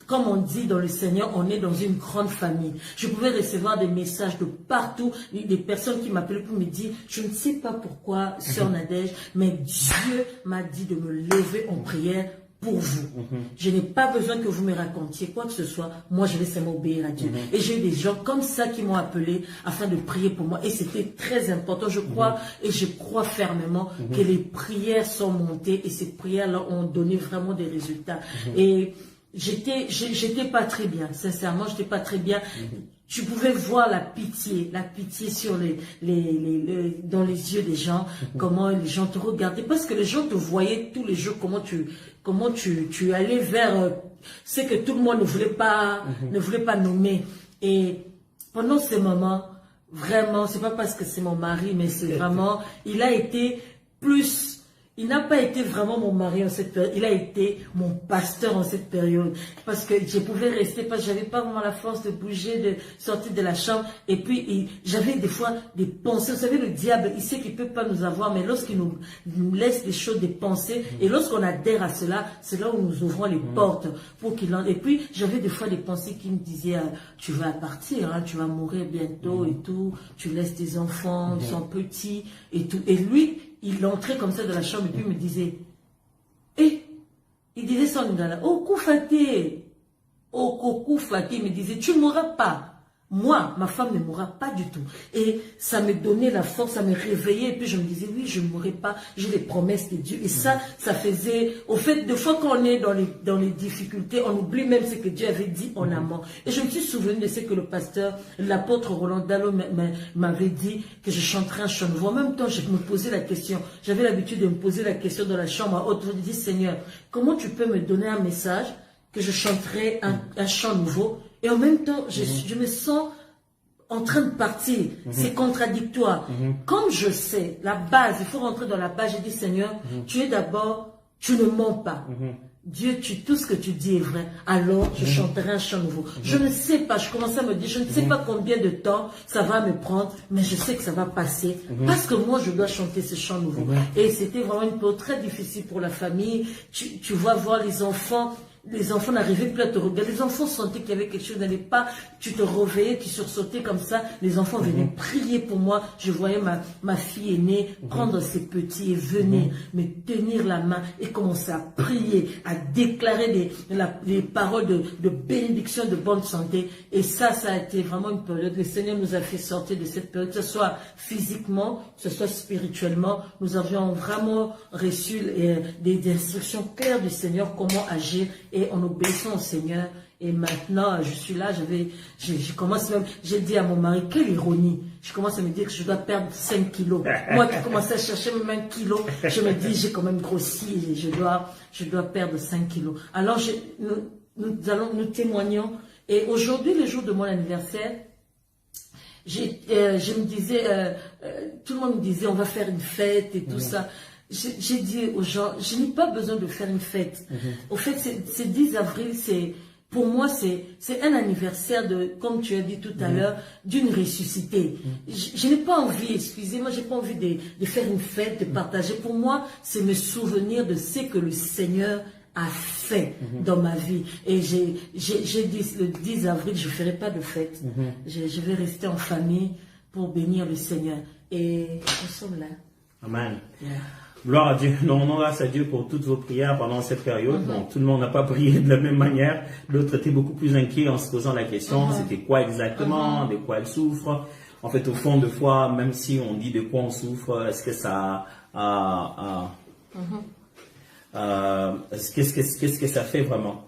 comme on dit dans le Seigneur, on est dans une grande famille. Je pouvais recevoir des messages de partout, des personnes qui m'appelaient pour me dire, je ne sais pas pourquoi, Sœur Nadège, mais Dieu m'a dit de me lever en prière pour vous. Je n'ai pas besoin que vous me racontiez quoi que ce soit. Moi, je vais seulement obéir à Dieu. Et j'ai eu des gens comme ça qui m'ont appelé afin de prier pour moi. Et c'était très important. Je crois et je crois fermement que les prières sont montées et ces prières-là ont donné vraiment des résultats. Et j'étais pas très bien, sincèrement, j'étais pas très bien. Tu pouvais voir la pitié sur dans les yeux des gens, comment les gens te regardaient, parce que les gens te voyaient tous les jours, comment tu allais vers ce que tout le monde ne voulait pas nommer. Et pendant ce moment, vraiment, c'est pas parce que c'est mon mari, mais c'est vraiment, il n'a pas été vraiment mon mari en cette période, il a été mon pasteur en cette période. Parce que je pouvais rester, parce que je n'avais pas vraiment la force de bouger, de sortir de la chambre. Et puis, j'avais des fois des pensées. Vous savez, le diable, il sait qu'il ne peut pas nous avoir, mais lorsqu'il nous laisse des choses, des pensées, et lorsqu'on adhère à cela, c'est là où nous ouvrons les portes pour qu'il en... Et puis, j'avais des fois des pensées qui me disaient, tu vas partir, hein, tu vas mourir bientôt et tout, tu laisses tes enfants, ils sont petits et tout. Et lui, il entrait comme ça dans la chambre et puis il me disait, il disait ça en Lingala, oh Koufate, il me disait, tu ne mourras pas. Moi, ma femme ne mourra pas du tout. Et ça me donnait la force, ça me réveillait. Et puis je me disais, oui, je ne mourrai pas. J'ai les promesses de Dieu. Et ça faisait... Au fait, des fois qu'on est dans les difficultés, on oublie même ce que Dieu avait dit en amont. Et je me suis souvenu de ce que le pasteur, l'apôtre Roland Dallot m'avait dit, que je chanterais un chant nouveau. En même temps, je me posais la question. J'avais l'habitude de me poser la question dans la chambre à haute voix. Je me dis, Seigneur, comment tu peux me donner un message que je chanterai un chant nouveau? Et en même temps, je me sens en train de partir. C'est contradictoire. Comme je sais, la base, il faut rentrer dans la base. J'ai dit, Seigneur, tu ne mens pas. Dieu, tout ce que tu dis est vrai. Alors, je chanterai un chant nouveau. Je ne sais pas, je commençais à me dire, je ne sais pas combien de temps ça va me prendre, mais je sais que ça va passer. Parce que moi, je dois chanter ce chant nouveau. Et c'était vraiment une période très difficile pour la famille. Tu vas voir les enfants. les enfants n'arrivaient plus à te regarder. Les enfants sentaient qu'il y avait quelque chose n'allait pas. Tu te réveillais, tu sursautais comme ça. Les enfants venaient prier pour moi. Je voyais ma fille aînée prendre ses petits et venir me tenir la main et commencer à prier, à déclarer les paroles de bénédiction, de bonne santé. Et ça a été vraiment une période. Le Seigneur nous a fait sortir de cette période, que ce soit physiquement, que ce soit spirituellement. Nous avions vraiment reçu des instructions claires du Seigneur, comment agir, et en obéissant au Seigneur. Et maintenant, je suis là, je commence même, j'ai dit à mon mari, quelle ironie, je commence à me dire que je dois perdre 5 kilos. Moi qui commençais à chercher même 1 kilo, je me dis, j'ai quand même grossi, et je dois perdre 5 kilos. Alors, nous témoignons, et aujourd'hui, le jour de mon anniversaire, je me disais, tout le monde me disait, on va faire une fête et tout ça. J'ai dit aux gens, je n'ai pas besoin de faire une fête. Au fait, c'est 10 avril, pour moi, c'est un anniversaire comme tu as dit tout à l'heure, d'une ressuscité. Je n'ai pas envie, excusez-moi, j'ai pas envie de faire une fête, de partager. Pour moi, c'est me souvenir de ce que le Seigneur a fait dans ma vie. Et j'ai dit, le 10 avril, je ne ferai pas de fête. Je vais rester en famille pour bénir le Seigneur. Et nous sommes là. Amen. Yeah. Gloire à Dieu. Nous rendons grâce à Dieu pour toutes vos prières pendant cette période. Bon, tout le monde n'a pas prié de la même manière. D'autres étaient beaucoup plus inquiets en se posant la question, c'était quoi exactement, de quoi elle souffre. En fait, au fond de foi, même si on dit de quoi on souffre, est-ce que ça qu'est-ce que ça fait vraiment?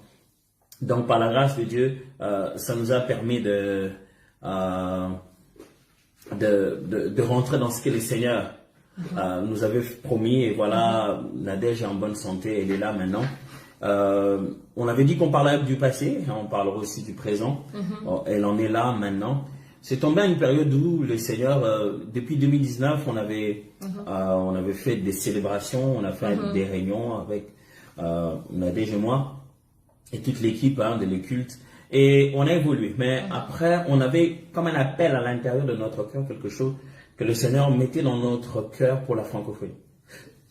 Donc, par la grâce de Dieu, ça nous a permis de rentrer dans ce que le Seigneur nous avait promis. Et voilà, Nadège est en bonne santé, elle est là maintenant. On avait dit qu'on parlait du passé, on parlera aussi du présent. Elle en est là maintenant. C'est tombé à une période où le Seigneur, depuis 2019, on avait fait des célébrations, on a fait des réunions avec Nadège et moi, et toute l'équipe de le culte. Et on a évolué. Mais après, on avait comme un appel à l'intérieur de notre cœur, quelque chose que le Seigneur mettait dans notre cœur pour la francophonie.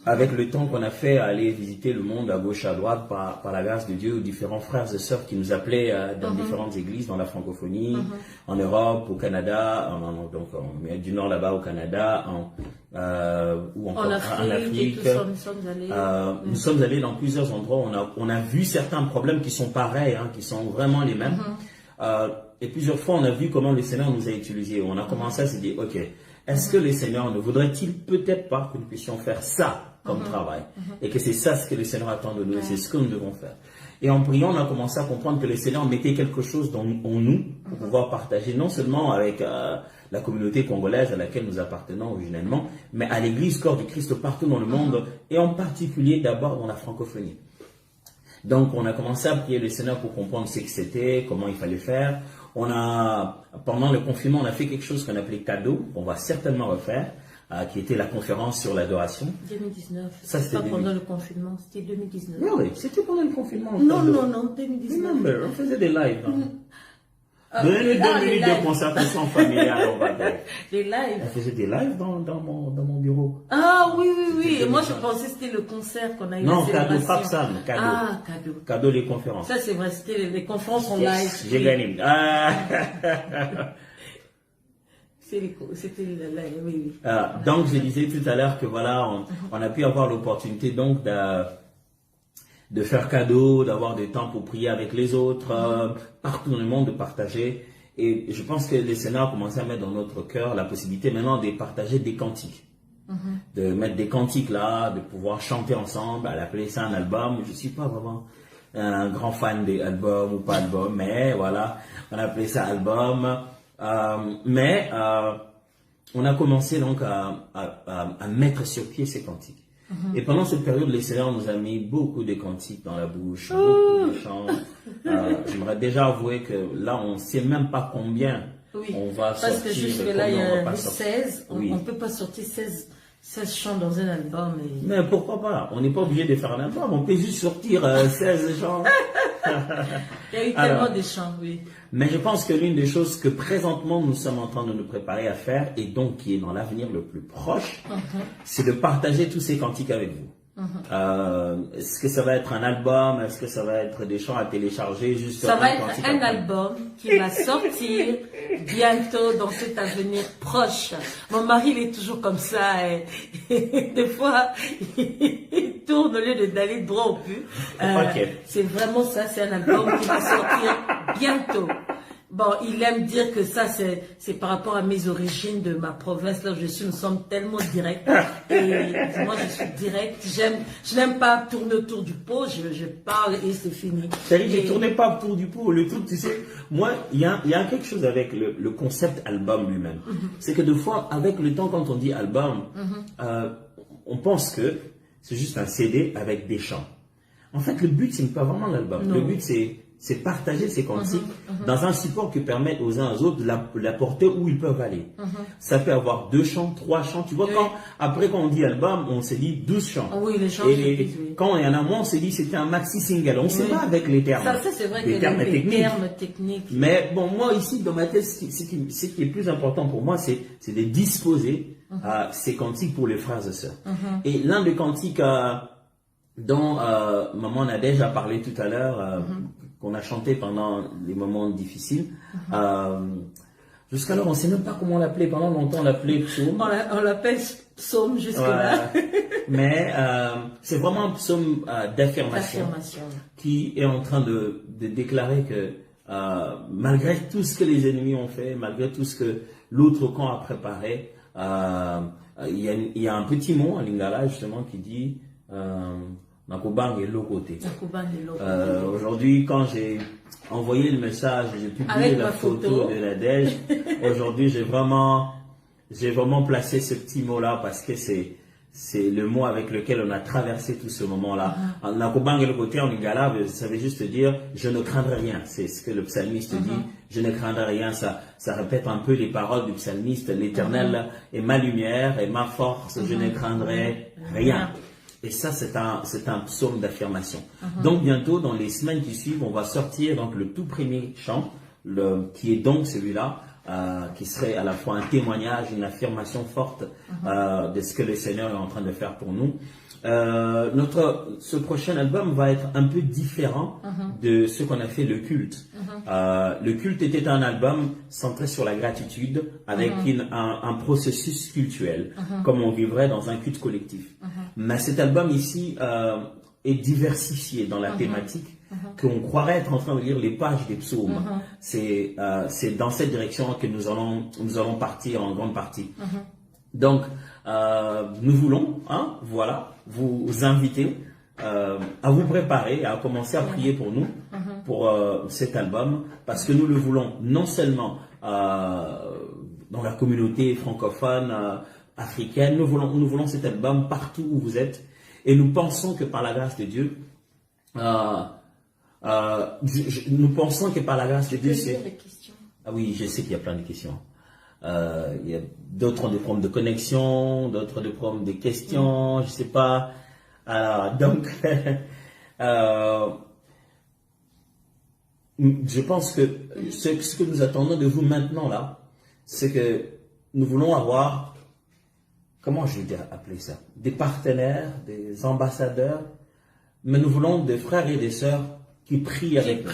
Avec le temps qu'on a fait à aller visiter le monde à gauche, à droite, par la grâce de Dieu, aux différents frères et sœurs qui nous appelaient dans différentes églises, dans la francophonie, en Europe, au Canada, donc en Amérique du Nord là-bas au Canada, ou encore en Afrique. Nous sommes allés dans plusieurs endroits, on a vu certains problèmes qui sont pareils, qui sont vraiment les mêmes. Et plusieurs fois, on a vu comment le Seigneur nous a utilisés. On a commencé à se dire, ok, est-ce que le Seigneur ne voudrait-il peut-être pas que nous puissions faire ça comme travail, et que c'est ça ce que le Seigneur attend de nous, et c'est ce que nous devons faire. Et en priant, on a commencé à comprendre que le Seigneur mettait quelque chose en nous pour pouvoir partager, non seulement avec la communauté congolaise à laquelle nous appartenons originellement, mais à l'Église corps du Christ partout dans le monde, et en particulier d'abord dans la francophonie. Donc on a commencé à prier le Seigneur pour comprendre ce que c'était, comment il fallait faire. Pendant le confinement, on a fait quelque chose qu'on appelait cadeau, qu'on va certainement refaire, qui était la conférence sur l'adoration. 2019. Ça, c'était pas pendant le confinement, c'était 2019. Oui, c'était pendant le confinement. Non, 2019. Non, on faisait des lives. Donnez-nous 2 minutes de concertation familiale, on va dire. Les lives. On faisait des lives dans mon bureau. Ah oui. Et moi, je pensais que c'était le concert qu'on a eu. Non, cadeau, pas ça, cadeau. Ah, cadeau. Cadeau, les conférences. Ça, c'est vrai, c'était les conférences en live. J'ai gagné. C'était oui. Donc, je disais tout à l'heure que voilà, on a pu avoir l'opportunité donc de faire cadeau, d'avoir des temps pour prier avec les autres, partout dans le monde, de partager. Et je pense que le Seigneur a commencé à mettre dans notre cœur la possibilité maintenant de partager des cantiques. De mettre des cantiques là, de pouvoir chanter ensemble, à l'appeler ça un album. Je ne suis pas vraiment un grand fan des albums ou pas albums, mais voilà, on a appelé ça album. On a commencé donc à mettre sur pied ces cantiques. Et pendant cette période, le Seigneur nous a mis beaucoup de cantiques dans la bouche, beaucoup de chants. J'aimerais déjà avouer que là, on ne sait même pas combien on va sortir. Parce que jusque là, il y a 16. On ne peut pas sortir 16 chants dans un album. Mais pourquoi pas? On n'est pas obligé de faire un album, on peut juste sortir 16 chants. Il y a eu tellement de chants, oui. Mais je pense que l'une des choses que présentement nous sommes en train de nous préparer à faire, et donc qui est dans l'avenir le plus proche, c'est de partager tous ces cantiques avec vous. Est-ce que ça va être un album? Est-ce que ça va être des chants à télécharger juste Ça va être un album qui va sortir bientôt dans cet avenir proche. Mon mari, il est toujours comme ça. Et des fois, il tourne au lieu d'aller droit au but. C'est vraiment ça, c'est un album qui va sortir bientôt. Bon, il aime dire que ça, c'est par rapport à mes origines de ma province, là où je suis, nous sommes tellement directs. Et moi, je suis direct. Je n'aime pas tourner autour du pot, je parle et c'est fini. C'est-à-dire que je ne tournais pas autour du pot. Le truc, tu sais, moi, il y a quelque chose avec le concept album lui-même. C'est que des fois, avec le temps, quand on dit album, on pense que c'est juste un CD avec des chants. En fait, le but, c'est pas vraiment l'album. Le but, c'est partager ces cantiques dans un support qui permet aux uns aux autres de la porter où ils peuvent aller. Ça peut avoir 2 chants, 3 chants. Tu vois, après quand on dit album, on s'est dit 12 chants. Oui, les chants. Et quand il y en a moins, on s'est dit c'était un maxi single. On ne sait pas avec les termes. Ça c'est vrai, les termes techniques. Mais bon, moi ici, dans ma tête, ce qui est plus important pour moi, c'est de disposer ces cantiques pour les frères et sœurs. Et l'un des cantiques dont Maman Nadège a parlé tout à l'heure, qu'on a chanté pendant les moments difficiles. Jusqu'alors, on ne sait même pas comment l'appeler. Pendant longtemps, on l'appelait psaume. On l'appelle psaume jusque-là. Mais c'est vraiment un psaume d'affirmation qui est en train de déclarer que malgré tout ce que les ennemis ont fait, malgré tout ce que l'autre camp a préparé, il y a un petit mot en lingala justement qui dit Nakubang et l'autre côté. Aujourd'hui, quand j'ai envoyé le message, j'ai publié la photo de Nadège. Aujourd'hui, j'ai vraiment placé ce petit mot-là parce que c'est le mot avec lequel on a traversé tout ce moment-là. Nakubang et l'autre côté en lingala, ça veut juste dire je ne craindrai rien. C'est ce que le psalmiste dit. Je ne craindrai rien. Ça répète un peu les paroles du psalmiste. L'Éternel est ma lumière et ma force. Je ne craindrai rien. Et ça, c'est un psaume d'affirmation. Donc, bientôt, dans les semaines qui suivent, on va sortir donc le tout premier chant, qui est donc celui-là, qui serait à la fois un témoignage, une affirmation forte de ce que le Seigneur est en train de faire pour nous. Ce prochain album va être un peu différent de ce qu'on a fait le culte. Le culte était un album centré sur la gratitude avec un processus cultuel, comme on vivrait dans un culte collectif. Mais cet album ici est diversifié dans la thématique, qu'on croirait être en train de lire les pages des psaumes. C'est dans cette direction que nous allons partir en grande partie. Donc, nous voulons, vous inviter à vous préparer, à commencer à prier pour nous, pour cet album, parce que nous le voulons non seulement dans la communauté francophone, africaine, nous voulons cet album partout où vous êtes, et nous pensons que par la grâce de Dieu, nous pensons que par la grâce de Dieu, c'est... Ah oui, je sais qu'il y a plein de questions. Il y a d'autres ont des problèmes de connexion, d'autres des problèmes de questions, je sais pas. Alors, donc, je pense que ce que nous attendons de vous maintenant là, c'est que nous voulons avoir, comment je vais appeler ça, des partenaires, des ambassadeurs, mais nous voulons des frères et des sœurs qui prient avec nous.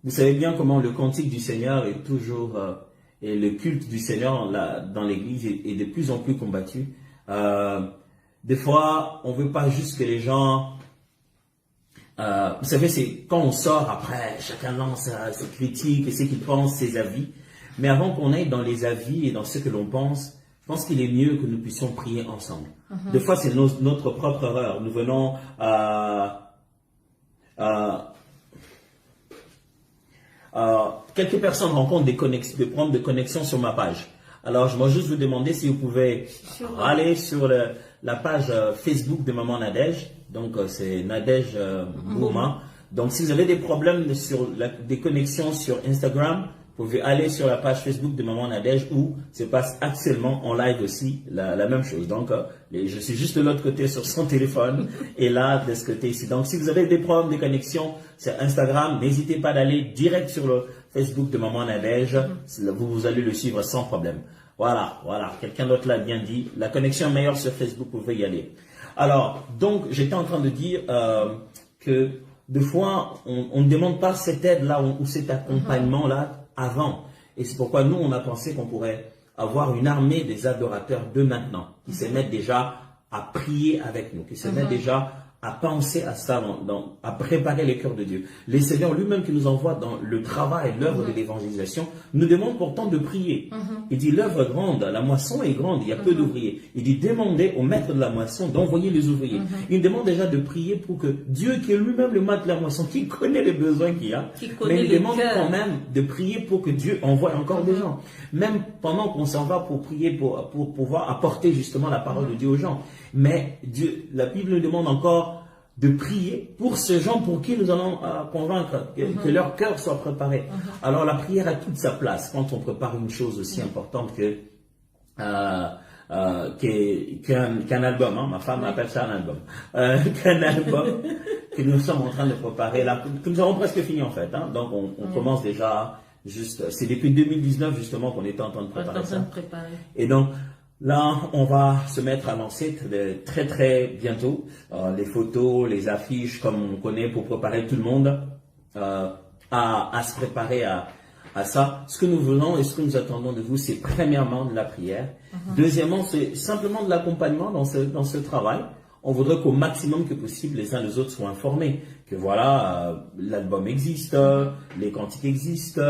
Vous savez bien comment le cantique du Seigneur est toujours, et le culte du Seigneur dans l'église est de plus en plus combattu. Des fois, on ne veut pas juste que les gens... vous savez, c'est quand on sort après, chacun lance ses critiques et ce qu'il pense, ses avis. Mais avant qu'on aille dans les avis et dans ce que l'on pense, je pense qu'il est mieux que nous puissions prier ensemble. Des fois, c'est notre propre erreur. Nous venons... quelques personnes rencontrent des problèmes de connexion sur ma page. Alors, je vais juste vous demander si vous pouvez aller sur la page Facebook de Maman Nadège. Donc, c'est Nadège Bouma. Donc, si vous avez des problèmes sur des connexions sur Instagram, vous pouvez aller sur la page Facebook de Maman Nadège où se passe actuellement en live aussi la même chose. Donc, je suis juste de l'autre côté sur son téléphone et là, de ce côté ici. Donc, si vous avez des problèmes de connexion sur Instagram, n'hésitez pas d'aller direct sur Facebook de Maman Nadège. Vous allez le suivre sans problème. Voilà, voilà. Quelqu'un d'autre l'a bien dit. La connexion est meilleure sur Facebook, vous pouvez y aller. Alors, donc, j'étais en train de dire que des fois, on ne demande pas cette aide-là ou cet accompagnement-là avant. Et c'est pourquoi nous, on a pensé qu'on pourrait avoir une armée des adorateurs de maintenant, qui se mettent déjà à prier avec nous, qui se mettent déjà à penser à ça, à préparer les cœurs de Dieu. Le Seigneur lui-même qui nous envoie dans le travail, l'œuvre de l'évangélisation, nous demande pourtant de prier. Il dit l'œuvre est grande, la moisson est grande, il y a peu d'ouvriers. Il dit demandez au maître de la moisson d'envoyer les ouvriers. Il demande déjà de prier pour que Dieu, qui est lui-même le maître de la moisson, qui connaît les besoins qu'il y a, mais il demande quand même de prier pour que Dieu envoie encore des gens. Même pendant qu'on s'en va pour prier, pour pouvoir apporter justement la parole de Dieu aux gens. Mais Dieu, la Bible nous demande encore de prier pour ces gens pour qui nous allons convaincre que leur cœur soit préparé. Alors la prière a toute sa place quand on prépare une chose aussi importante qu'un album. Hein, ma femme appelle ça un album. Qu'un album que nous sommes en train de préparer là, que nous avons presque fini en fait. Hein, donc on commence déjà juste. C'est depuis 2019 justement qu'on était en train de préparer ça. Et donc là, on va se mettre à lancer très très bientôt les photos, les affiches comme on connaît pour préparer tout le monde à se préparer à ça. Ce que nous voulons et ce que nous attendons de vous, c'est premièrement de la prière. Deuxièmement, c'est simplement de l'accompagnement dans ce travail. On voudrait qu'au maximum que possible, les uns les autres soient informés. Que voilà, l'album existe, les cantiques existent,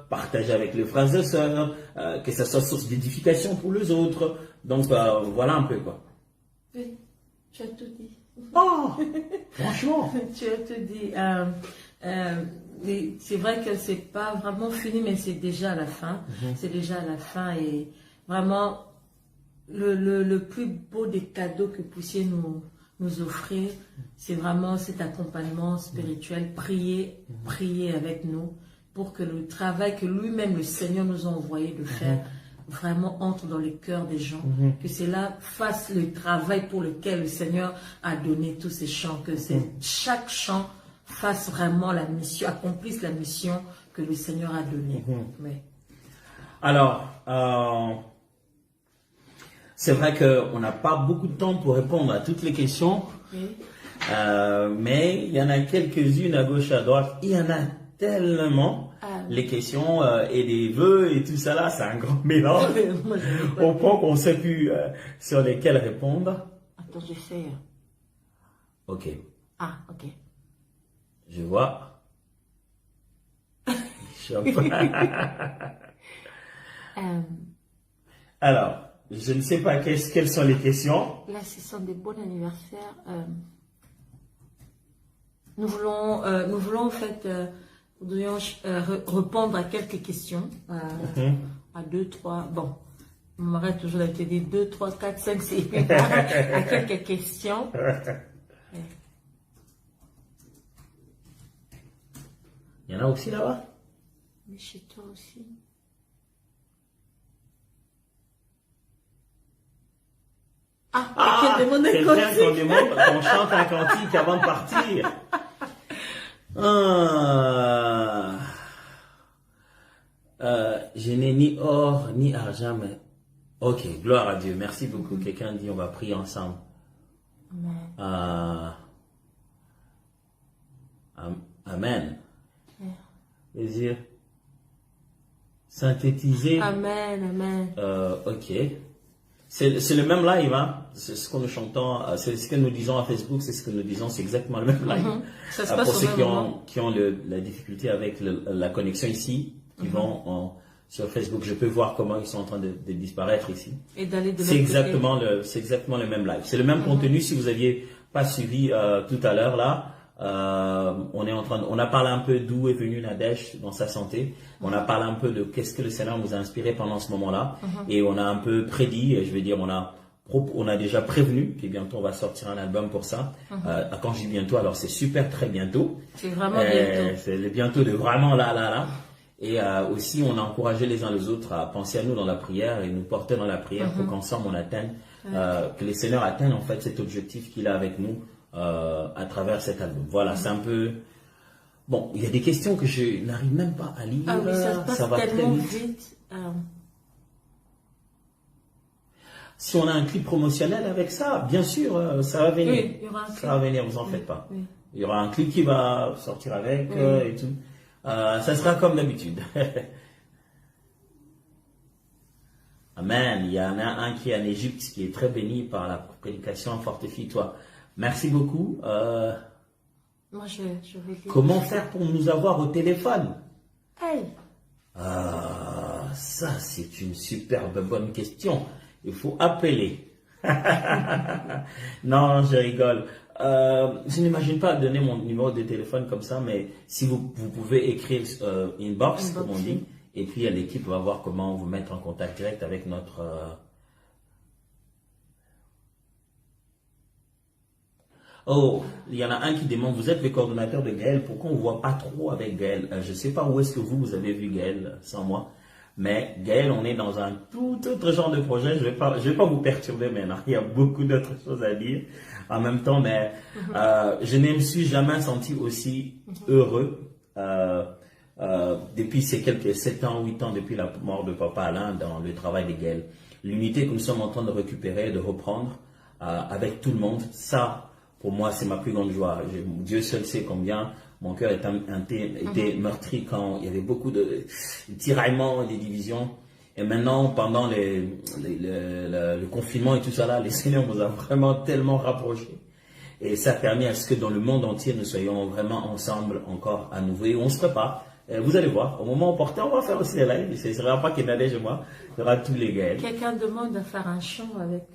partager avec les frères et sœurs, que ça soit source d'édification pour les autres. Donc voilà un peu quoi. Oui, tu as tout dit. Oh, franchement. Tu as tout dit. C'est vrai que c'est pas vraiment fini, mais c'est déjà à la fin. C'est déjà à la fin et vraiment le plus beau des cadeaux que vous puissiez nous offrir, c'est vraiment cet accompagnement spirituel, prier avec nous pour que le travail que lui-même, le Seigneur nous a envoyé de faire, vraiment entre dans les cœurs des gens, que cela fasse le travail pour lequel le Seigneur a donné tous ces chants, que chaque chant fasse vraiment la mission, accomplisse la mission que le Seigneur a donnée. Oui. Alors, c'est vrai qu'on n'a pas beaucoup de temps pour répondre à toutes les questions, mais il y en a quelques-unes à gauche, à droite. Il y en a tellement, les questions et des vœux et tout ça là, c'est un grand mélange. Au point qu'on ne sait plus sur lesquels répondre. Attends, j'ai fait. Ok. Ah, ok. Je vois. Alors, je ne sais pas quelles sont les questions. Là, ce sont des bons anniversaires. Nous voulons en fait, nous devons répondre à quelques questions. À 2, 3, bon, on m'arrête toujours d'être dit 2, 3, 4, 5, 6, à quelques questions. Il y en a aussi là-bas? Mais chez toi aussi. Quelqu'un qu'on demande qu'on chante un cantique avant de partir. Je n'ai ni or ni argent, mais ok, gloire à Dieu. Merci beaucoup. Quelqu'un dit on va prier ensemble. Amen. Désir synthétiser. Amen, amen. Ok. C'est le même live, hein? C'est ce que nous chantons, c'est ce que nous disons à Facebook, c'est ce que nous disons, c'est exactement le même live. Ça se passe pour au ceux même qui ont la difficulté avec la connexion ici, qui vont sur Facebook, je peux voir comment ils sont en train de disparaître ici. Et d'aller de c'est exactement le même live. C'est le même contenu. Si vous n'aviez pas suivi tout à l'heure là, on a parlé un peu d'où est venu Nadège dans sa santé. On a parlé un peu de qu'est-ce que le Seigneur nous a inspiré pendant ce moment-là. Et on a un peu prédit, je veux dire, on a déjà prévenu que bientôt on va sortir un album pour ça. Quand je dis bientôt, alors c'est super très bientôt. C'est vraiment bientôt. C'est le bientôt de vraiment là. Et aussi, on a encouragé les uns les autres à penser à nous dans la prière et nous porter dans la prière pour qu'ensemble on atteigne, que le Seigneur atteigne en fait cet objectif qu'il a avec nous à travers cet album. Voilà, c'est un peu Bon, il y a des questions que je n'arrive même pas à lire. Ah oui, ça se passe va très tellement vite. vite. Si on a un clip promotionnel avec ça, bien sûr, ça va venir. Oui, il y aura un clip. Ça va venir, vous en faites pas. Oui. Il y aura un clip qui va sortir avec Oui. et tout. Ça sera comme d'habitude. Amen. Il y en a un qui est en Égypte, qui est très béni par la prédication. Fortifie-toi. Merci beaucoup. Moi, je vais dire. Comment faire pour nous avoir au téléphone? Hey. Ça, c'est une superbe bonne question. Il faut appeler. Non, je rigole. Je n'imagine pas donner mon numéro de téléphone comme ça, mais si vous pouvez écrire inbox, comme on dit, et puis l'équipe va voir comment vous mettre en contact direct avec notre... Oh, il y en a un qui demande, vous êtes le coordonnateur de Gaël, pourquoi on ne voit pas trop avec Gaël? Je ne sais pas où est-ce que vous avez vu Gaël sans moi, mais Gaël, on est dans un tout autre genre de projet. Je vais pas vous perturber maintenant, il y a beaucoup d'autres choses à dire en même temps, mais je ne me suis jamais senti aussi heureux depuis ces quelques 7 ans, 8 ans, depuis la mort de Papa Alain, dans le travail de Gaël. L'unité que nous sommes en train de récupérer, de reprendre avec tout le monde, ça... Pour moi, c'est ma plus grande joie. Dieu seul sait combien mon cœur était meurtri quand il y avait beaucoup de tiraillements et des divisions. Et maintenant, pendant le confinement et tout ça là, le Seigneur nous a vraiment tellement rapprochés. Et ça a permis à ce que dans le monde entier, nous soyons vraiment ensemble encore à nouveau. Et on se prépare. Vous allez voir, au moment opportun, on va faire aussi les lives. Ce ne sera pas Kenadej et moi, il y aura tous les gars. Quelqu'un demande de faire un chant avec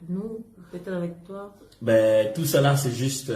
nous, peut-être avec toi. Ben, tout cela, c'est juste...